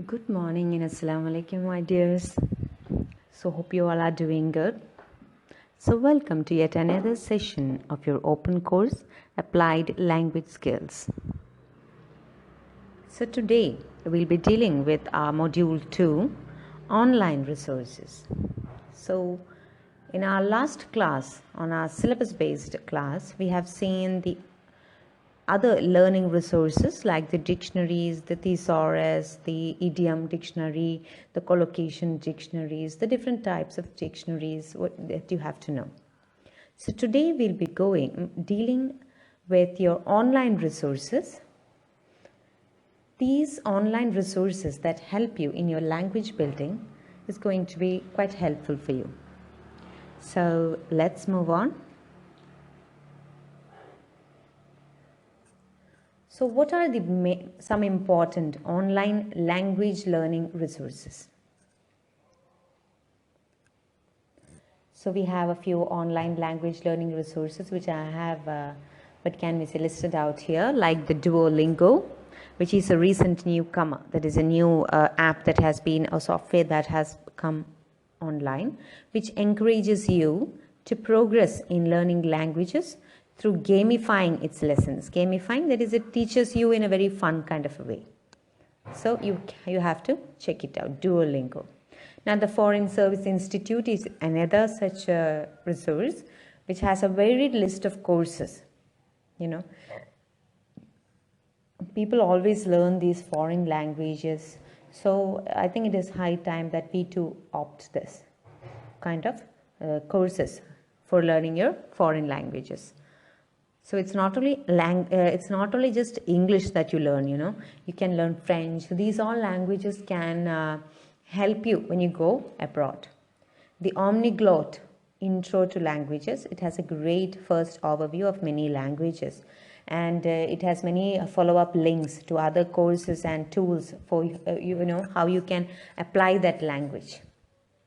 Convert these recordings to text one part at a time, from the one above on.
Good morning and Assalamu alaikum, my dears. So, hope you all are doing good. So, welcome to yet another session of your open course Applied Language Skills. So, today we'll be dealing with our module 2 online resources. So, in our last class, on our syllabus based class, we have seen the other learning resources like the dictionaries, the thesaurus, the idiom dictionary, the collocation dictionaries, the different types of dictionaries that you have to know. So today we'll be dealing with your online resources. These online resources that help you in your language building is going to be quite helpful for you. So let's move on. So what are some important online language learning resources? So we have a few online language learning resources which I have, what can we say, listed out here, like the Duolingo, which is a recent newcomer. That is a new app that has been a software that has come online, which encourages you to progress in learning languages through gamifying its lessons. Gamifying, that is, it teaches you in a very fun kind of a way. So you have to check it out, Duolingo. Now the Foreign Service Institute is another such a resource which has a varied list of courses. You know, people always learn these foreign languages. So I think it is high time that we too opt this kind of courses for learning your foreign languages. So it's not only just English that you learn, you know, you can learn French. These all languages can help you when you go abroad. The Omniglot Intro to Languages, it has a great first overview of many languages, and it has many follow-up links to other courses and tools for you know how you can apply that language.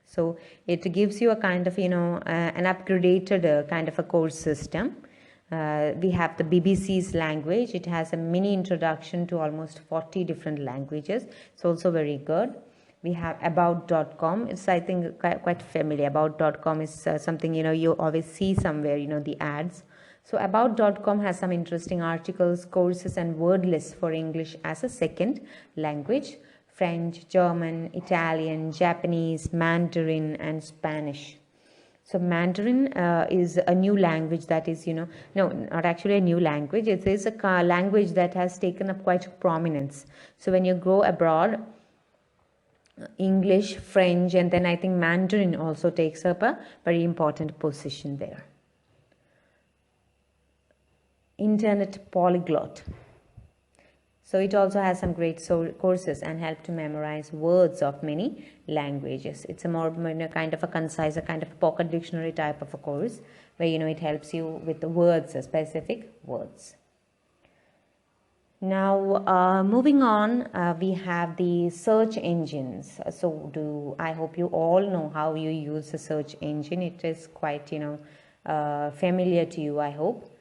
So it gives you a kind of an upgraded kind of a course system. We have the BBC's language. It has a mini introduction to almost 40 different languages. It's also very good. We have about.com. It's, I think, quite familiar. About.com is something, you always see somewhere, the ads. So about.com has some interesting articles, courses, and word lists for English as a second language. French, German, Italian, Japanese, Mandarin, and Spanish. So Mandarin is a new language that is, no, not actually a new language. It is a language that has taken up quite prominence. So when you go abroad, English, French, and then I think Mandarin also takes up a very important position there. Internet Polyglot. So it also has some great courses and help to memorize words of many languages. It's a more kind of a concise, a kind of a pocket dictionary type of a course where it helps you with the words, specific words. Now moving on, we have the search engines. So I hope you all know how you use the search engine. It is quite familiar to you, I hope.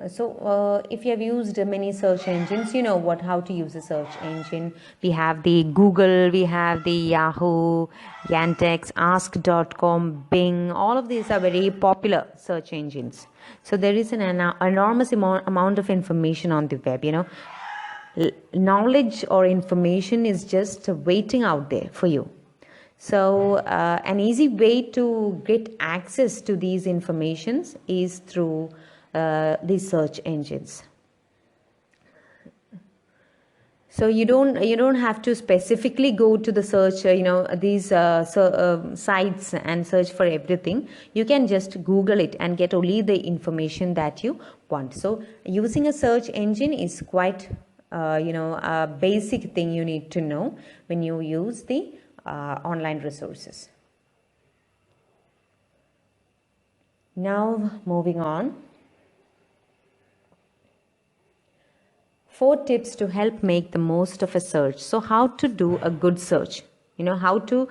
So if you have used many search engines, you know how to use a search engine. We have the Google, we have the Yahoo, Yandex, Ask.com, Bing. All of these are very popular search engines. So there is an enormous amount of information on the web, knowledge or information is just waiting out there for you. So an easy way to get access to these informations is through these search engines. So you don't have to specifically go to the search these sites and search for everything. You can just Google it and get only the information that you want. So using a search engine is quite a basic thing you need to know when you use the online resources. Now moving on. 4 tips to help make the most of a search. So how to do a good search, how to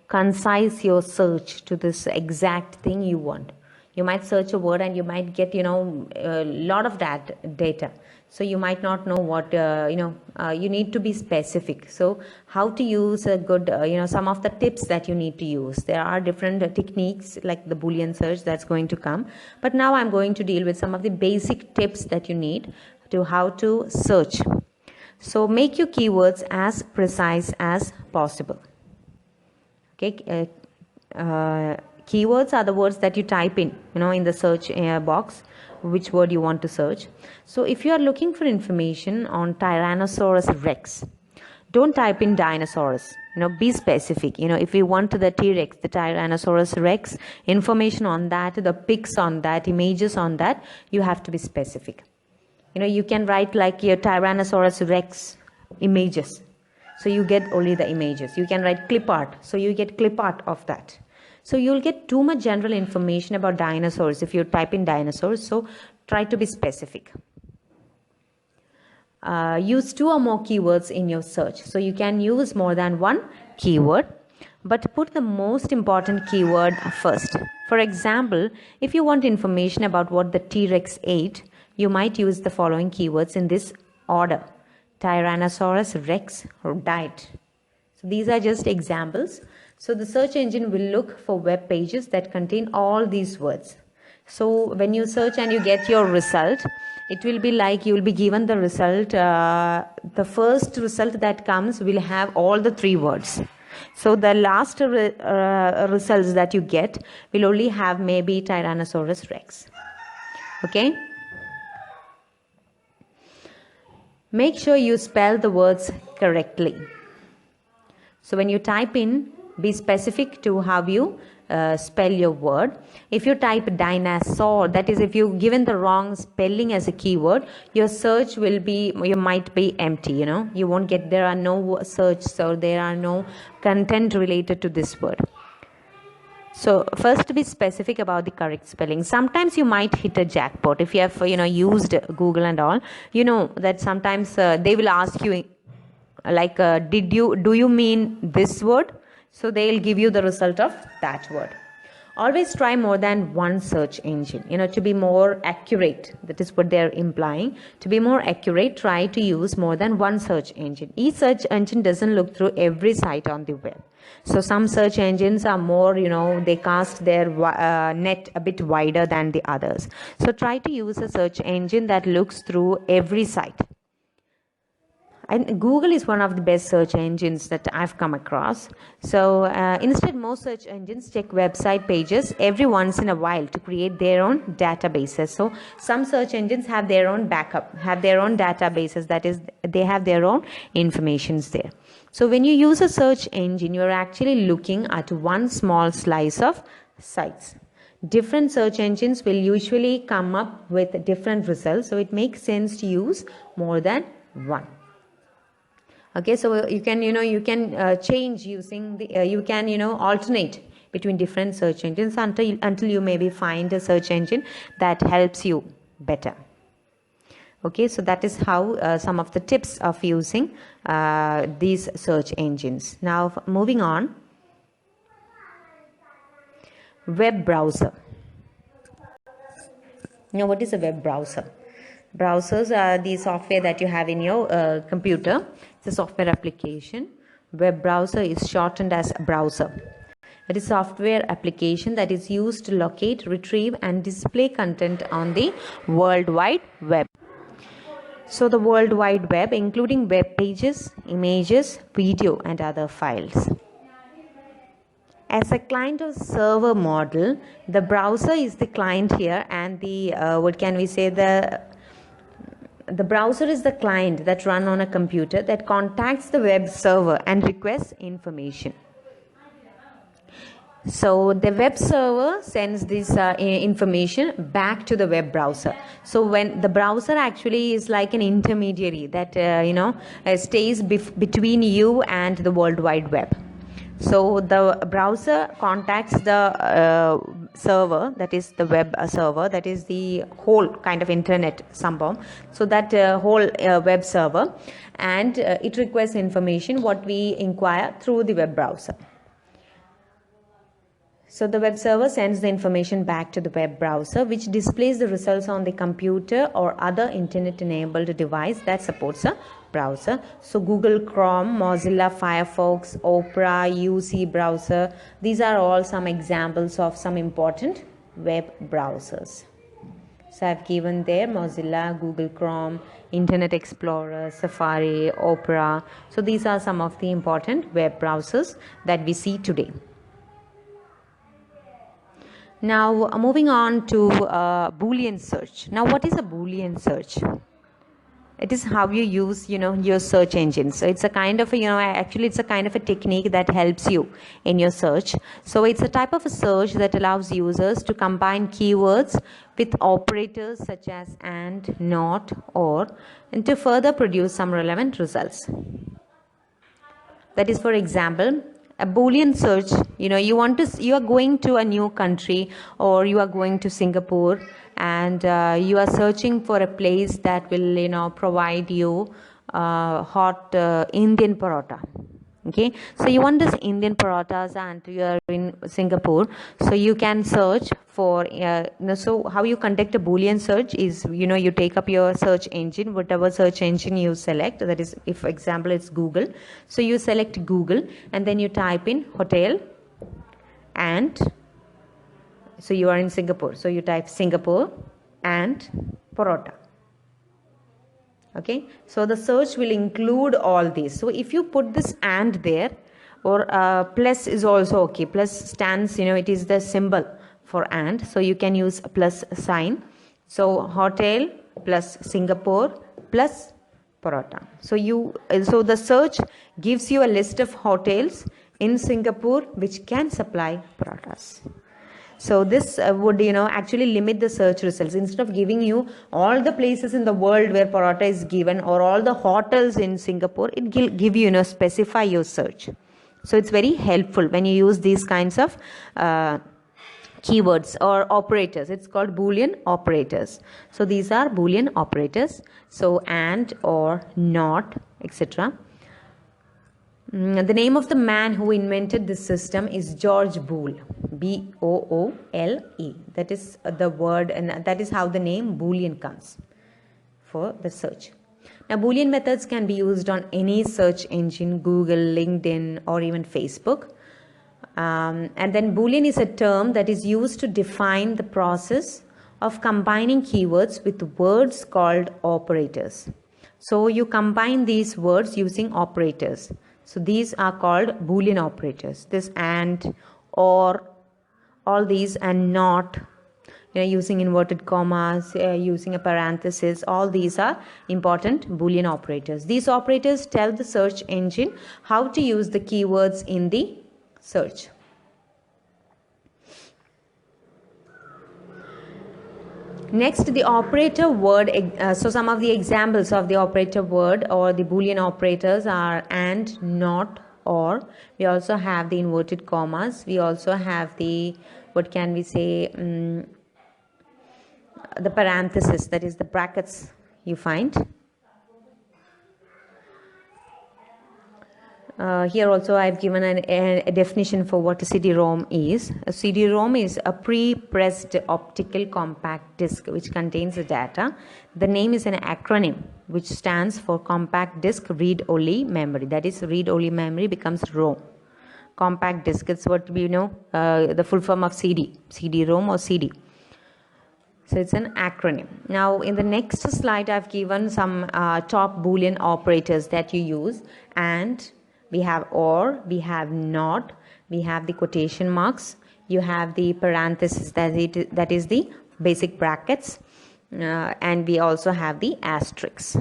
concise your search to this exact thing you want. You might search a word and you might get a lot of that data. So you might not know what, you need to be specific. So how to use a good, some of the tips that you need to use. There are different techniques like the Boolean search that's going to come. But now I'm going to deal with some of the basic tips that you need to how to search. So make your keywords as precise as possible. Okay. Keywords are the words that you type in, in the search box, which word you want to search. So if you are looking for information on Tyrannosaurus Rex, don't type in dinosaurs. Be specific. If you want the T-Rex, the Tyrannosaurus Rex, information on that, the pics on that, images on that, you have to be specific. You can write like your Tyrannosaurus Rex images. So you get only the images. You can write clip art. So you get clip art of that. So you'll get too much general information about dinosaurs if you type in dinosaurs. So try to be specific. Use 2 or more keywords in your search. So you can use more than one keyword, but put the most important keyword first. For example, if you want information about what the T-Rex ate, you might use the following keywords in this order. Tyrannosaurus Rex diet. So these are just examples. So the search engine will look for web pages that contain all these words. So when you search and you get your result, it will be like you will be given the result. The first result that comes will have all the 3 words. So the last results that you get will only have maybe Tyrannosaurus Rex. Okay. Make sure you spell the words correctly. So when you type in, be specific to how you spell your word. If you type dinosaur, that is if you've given the wrong spelling as a keyword, your search will be, you might be empty, you won't get, there are no search, so there are no content related to this word. So first, to be specific about the correct spelling. Sometimes you might hit a jackpot if you have used Google and all. That sometimes they will ask you like do you mean this word? So they'll give you the result of that word. Always try more than one search engine, to be more accurate. That is what they're implying. To be more accurate, try to use more than one search engine. Each search engine doesn't look through every site on the web. So some search engines are more, they cast their net a bit wider than the others. So try to use a search engine that looks through every site. And Google is one of the best search engines that I've come across. So instead, most search engines check website pages every once in a while to create their own databases. So some search engines have their own backup, have their own databases. That is, they have their own informations there. So when you use a search engine, you're actually looking at one small slice of sites. Different search engines will usually come up with different results. So it makes sense to use more than one. Okay, so you can, change using the, you can, alternate between different search engines until you maybe find a search engine that helps you better. Okay, so that is how some of the tips of using these search engines. Now, moving on. Web browser. Now, what is a web browser? Browsers are the software that you have in your computer. It's a software application. Web browser is shortened as browser. It is a software application that is used to locate, retrieve, and display content on the World Wide Web. So the World Wide Web, including web pages, images, video, and other files. As a client or server model, the browser is the client here, and the the browser is the client that runs on a computer that contacts the web server and requests information. So the web server sends this information back to the web browser. So when the browser actually is like an intermediary that stays between you and the World Wide Web. So the browser contacts the server, that is the web server, that is the whole kind of internet sambam. So that whole web server, and it requests information what we inquire through the web browser. So the web server sends the information back to the web browser, which displays the results on the computer or other internet-enabled device that supports a browser. So Google Chrome, Mozilla Firefox, Opera, UC browser, these are all some examples of some important web browsers. So I've given there Mozilla, Google Chrome, Internet Explorer, Safari, Opera. So these are some of the important web browsers that we see today. Now moving on to Boolean search. Now what is a Boolean search? It is how you use, your search engine. So it's a kind of actually it's a kind of a technique that helps you in your search. So it's a type of a search that allows users to combine keywords with operators such as and, not, or, and to further produce some relevant results. That is, for example, a Boolean search, you are going to a new country, or you are going to Singapore, and you are searching for a place that will, provide you hot Indian paratha. Okay, so you want this Indian parathas and you are in Singapore, so you can search for so how you conduct a Boolean search is, you take up your search engine, whatever search engine you select, that is, if for example it's Google, so you select Google and then you type in hotel, and so you are in Singapore, so you type Singapore and paratha. Okay, so the search will include all these. So if you put this and there, or plus is also okay. Plus stands, it is the symbol for and, so you can use a plus sign. So hotel plus Singapore plus paratha. So the search gives you a list of hotels in Singapore which can supply parathas. So this would, actually limit the search results. Instead of giving you all the places in the world where paratha is given, or all the hotels in Singapore, it will give you, specify your search. So it's very helpful when you use these kinds of keywords or operators. It's called Boolean operators. So these are Boolean operators. So and, or, not, etc. The name of the man who invented this system is George Boole, B-O-O-L-E. That is the word, and that is how the name Boolean comes for the search. Now, Boolean methods can be used on any search engine, Google, LinkedIn, or even Facebook. And then Boolean is a term that is used to define the process of combining keywords with words called operators. So you combine these words using operators. So these are called Boolean operators. This and, or, all these, and not, using inverted commas, using a parenthesis, all these are important Boolean operators. These operators tell the search engine how to use the keywords in the search. Next, the operator word. So some of the examples of the operator word or the Boolean operators are and, not, or. We also have the inverted commas. We also have the, what can we say, the parenthesis, that is the brackets you find. Here also I have given a definition for what a CD-ROM is. A CD-ROM is a pre-pressed optical compact disc which contains the data. The name is an acronym which stands for compact disc read-only memory. That is, read-only memory becomes ROM. Compact disc is what we know, the full form of CD, CD-ROM or CD. So it's an acronym. Now in the next slide I've given some top Boolean operators that you use. And we have or, we have not, we have the quotation marks, you have the parenthesis, that is the basic brackets, and we also have the asterisks.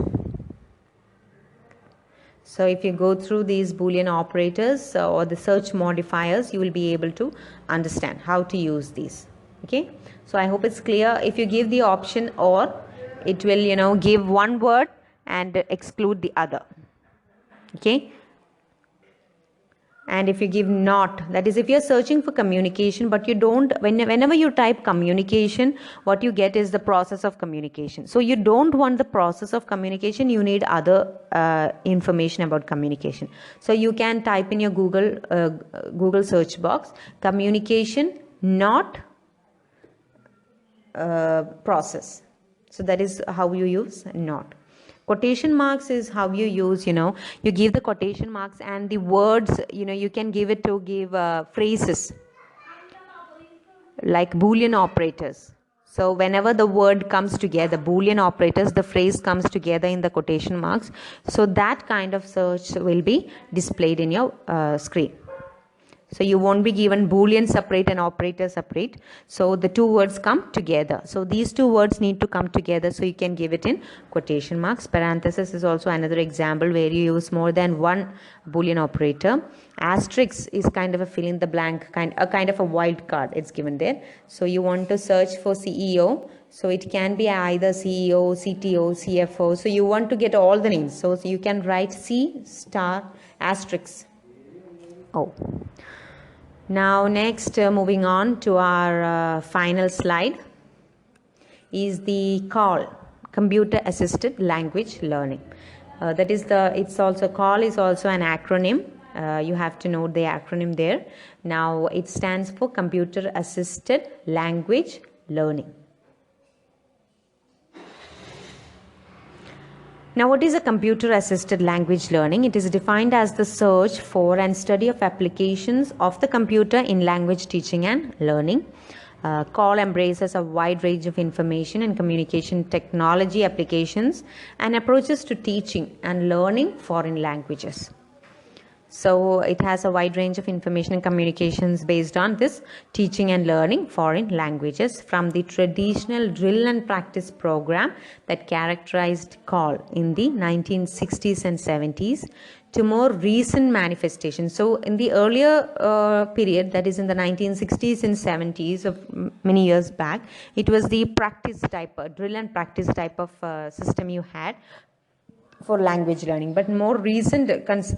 So if you go through these Boolean operators or the search modifiers, you will be able to understand how to use these. Okay, so I hope it's clear. If you give the option or, it will, give one word and exclude the other. Okay. And if you give not, that is, if you're searching for communication, but you don't, whenever you type communication, what you get is the process of communication. So you don't want the process of communication, you need other information about communication. So you can type in your Google search box, communication not process. So that is how you use not. Quotation marks is how you use, you give the quotation marks and the words, you can give it to give phrases like Boolean operators. So whenever the word comes together, Boolean operators, the phrase comes together in the quotation marks. So that kind of search will be displayed in your screen. So you won't be given Boolean separate and operator separate. So the two words come together. So these two words need to come together. So you can give it in quotation marks. Parenthesis is also another example where you use more than one Boolean operator. Asterisk is kind of a fill in the blank, kind of a wild card. It's given there. So you want to search for CEO. So it can be either CEO, CTO, CFO. So you want to get all the names. So you can write C star asterisk. Oh. Now next, moving on to our final slide is the CALL, Computer Assisted Language Learning. That is it's also CALL is also an acronym. You have to note the acronym there. Now it stands for Computer Assisted Language Learning. Now, what is a computer-assisted language learning? It is defined as the search for and study of applications of the computer in language teaching and learning. CALL embraces a wide range of information and communication technology applications and approaches to teaching and learning foreign languages. So it has a wide range of information and communications based on this teaching and learning foreign languages, from the traditional drill and practice program that characterized CALL in the 1960s and 70s to more recent manifestations. So in the earlier period, that is in the 1960s and 70s of many years back, it was the practice type, drill and practice type of system you had for language learning. But more recent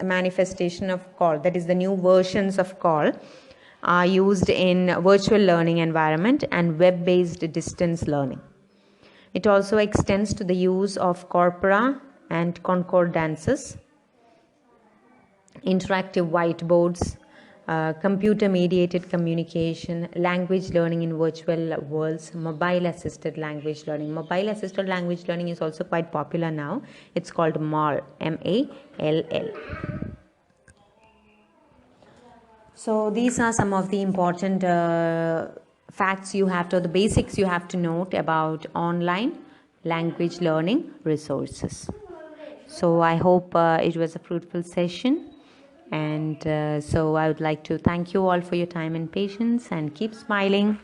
manifestation of CALL, that is the new versions of CALL, are used in virtual learning environment and web-based distance learning. It also extends to the use of corpora and concordances, interactive whiteboards, computer-mediated communication, language learning in virtual worlds, mobile-assisted language learning. Mobile-assisted language learning is also quite popular now. It's called MALL, M-A-L-L. So these are some of the important facts you have to, the basics you have to note about online language learning resources. So I hope it was a fruitful session. And so I would like to thank you all for your time and patience, and keep smiling.